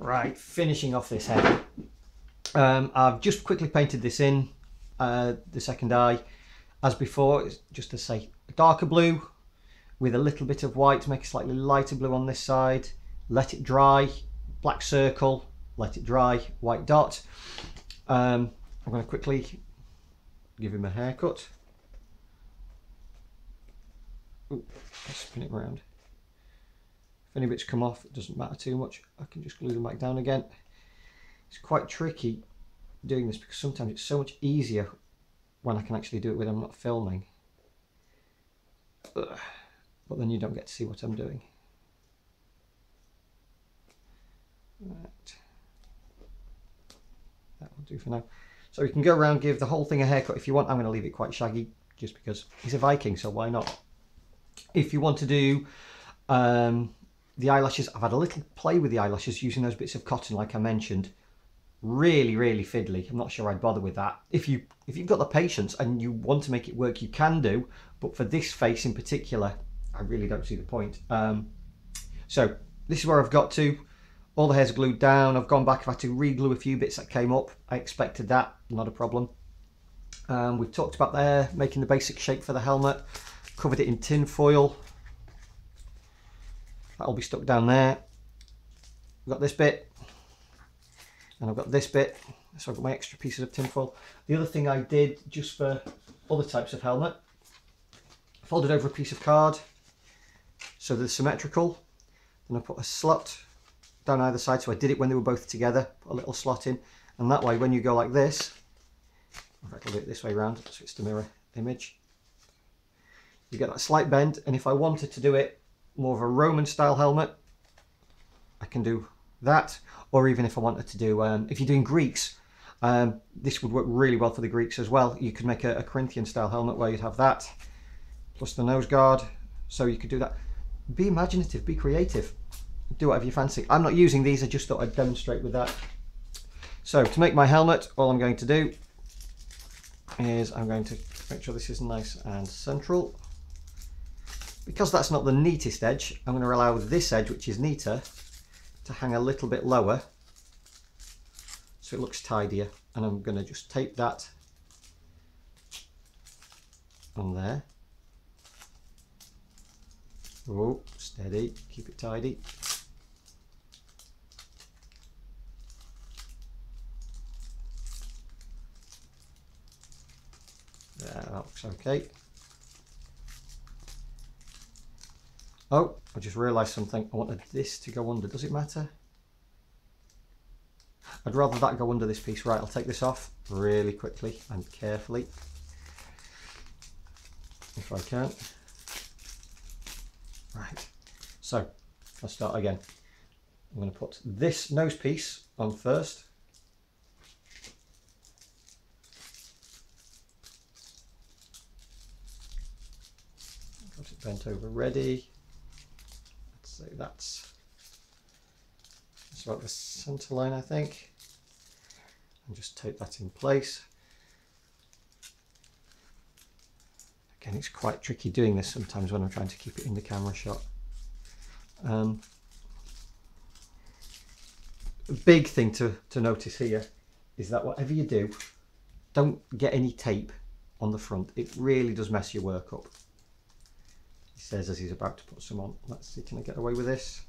Right, finishing off this head. I've just quickly painted this in, the second eye. As before, it's just to say a darker blue with a little bit of white to make a slightly lighter blue on this side. Let it dry, black circle, let it dry, white dot. I'm going to quickly give him a haircut. Ooh, let's spin it around. If any bits come off, it doesn't matter too much. I can just glue them back down again. It's quite tricky doing this because sometimes it's so much easier when I can actually do it when I'm not filming. But then you don't get to see what I'm doing. Right. That will do for now. So you can go around, give the whole thing a haircut if you want. I'm going to leave it quite shaggy just because he's a Viking, so why not? If you want to do the eyelashes, I've had a little play with the eyelashes using those bits of cotton like I mentioned. Really fiddly. I'm not sure I'd bother with that. If you've got the patience and you want to make it work, you can do, but for this face in particular, I really don't see the point. So this is where I've got to. All the hair's glued down. I've gone back, I've had to re-glue a few bits that came up. I expected that, not a problem. We've talked about there, making the basic shape for the helmet. Covered it in tin foil. That'll be stuck down there. I've got this bit. And I've got this bit, so I've got my extra pieces of tinfoil. The other thing I did, just for other types of helmet, folded over a piece of card so they're symmetrical. Then I put a slot down either side, so I did it when they were both together, put a little slot in, and that way when you go like this, in fact I'll do it this way around so it's the mirror image, you get that slight bend. And if I wanted to do it more of a Roman style helmet, I can do that. Or even if I wanted to do, if you're doing Greeks, this would work really well for the Greeks as well. You could make a Corinthian style helmet where you'd have that, plus the nose guard. So you could do that. Be imaginative, be creative, do whatever you fancy. I'm not using these, I just thought I'd demonstrate with that. So to make my helmet, all I'm going to do is I'm going to make sure this is nice and central. Because that's not the neatest edge, I'm going to allow this edge, which is neater, to hang a little bit lower so it looks tidier, and I'm going to just tape that on there. Oh, steady, keep it tidy. Yeah, that looks okay. Oh, I just realised something. I wanted this to go under. Does it matter? I'd rather that go under this piece. Right, I'll take this off really quickly and carefully, if I can. Right, so I'll start again. I'm going to put this nose piece on first. Got it bent over ready. So that's about the centre line, I think, and just tape that in place. Again, it's quite tricky doing this sometimes when I'm trying to keep it in the camera shot. The big thing to notice here is that whatever you do, don't get any tape on the front. It really does mess your work up. He says as he's about to put some on. Let's see, can I get away with this?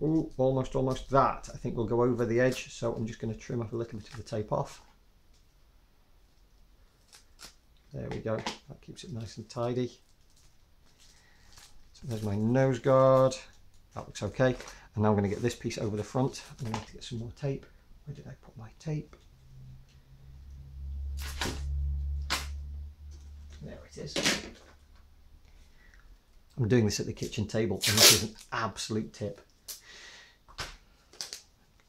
Oh, almost that. I think will go over the edge, so I'm just going to trim off a little bit of the tape off. There we go, that keeps it nice and tidy. So there's my nose guard, that looks okay. And now I'm going to get this piece over the front. I'm going to have to get some more tape. Where did I put my tape? There it is. I'm doing this at the kitchen table, and this is an absolute tip.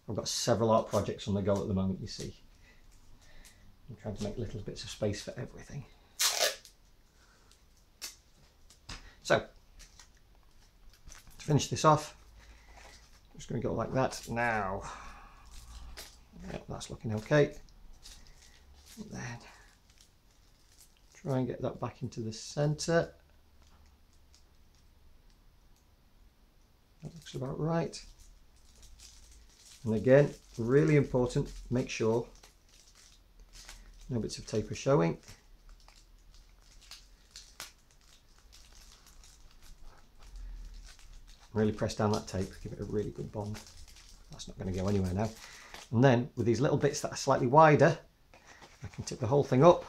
I've got several art projects on the go at the moment, you see. I'm trying to make little bits of space for everything. So, to finish this off, I'm just going to go like that now. Yep, that's looking okay. And then try and get that back into the centre. That looks about right. And again, really important, make sure no bits of tape are showing. Really press down that tape, give it a really good bond. That's not going to go anywhere now. And then with these little bits that are slightly wider, I can tip the whole thing up.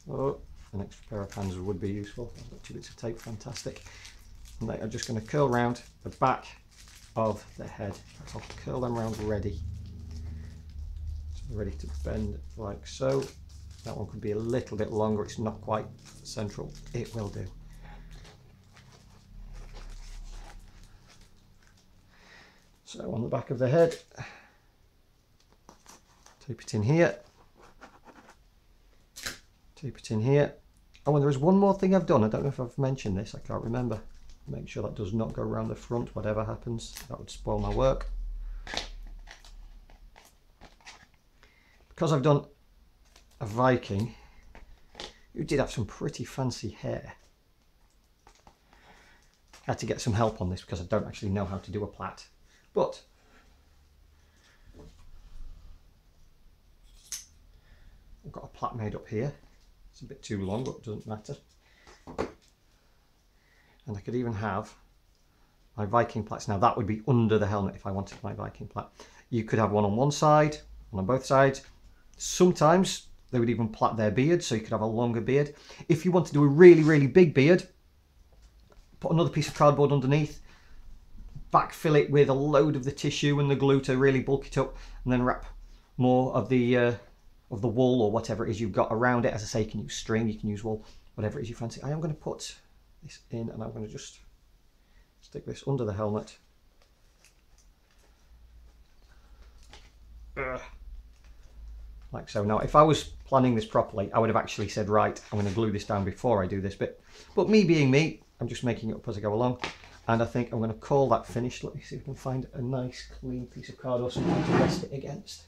Oh, an extra pair of hands would be useful. I've got 2 bits of tape, fantastic. And they are just going to curl round the back of the head. I'll curl them round ready. So ready to bend like so. That one could be a little bit longer, it's not quite central. It will do. So on the back of the head, tape it in here, tape it in here. Oh, and there is one more thing I've done. I don't know if I've mentioned this, I can't remember. Make sure that does not go around the front, whatever happens. That would spoil my work. Because I've done a Viking who did have some pretty fancy hair, I had to get some help on this because I don't actually know how to do a plait. But I've got a plait made up here. It's a bit too long, but it doesn't matter. And I could even have my Viking plaits. Now that would be under the helmet if I wanted my Viking plait. You could have one on one side, one on both sides. Sometimes they would even plait their beard, so you could have a longer beard. If you want to do a really, really big beard, put another piece of cardboard underneath, backfill it with a load of the tissue and the glue to really bulk it up, and then wrap more of the wool or whatever it is you've got around it. As I say, you can use string, you can use wool, whatever it is you fancy. I am going to put this in, and I'm going to just stick this under the helmet. Like so. Now if I was planning this properly, I would have actually said, right, I'm going to glue this down before I do this bit, but me being me, I'm just making it up as I go along. And I think I'm going to call that finished. Let me see if we can find a nice clean piece of card or something to rest it against.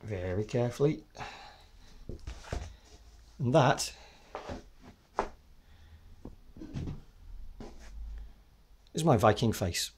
Very carefully. And that is my Viking face.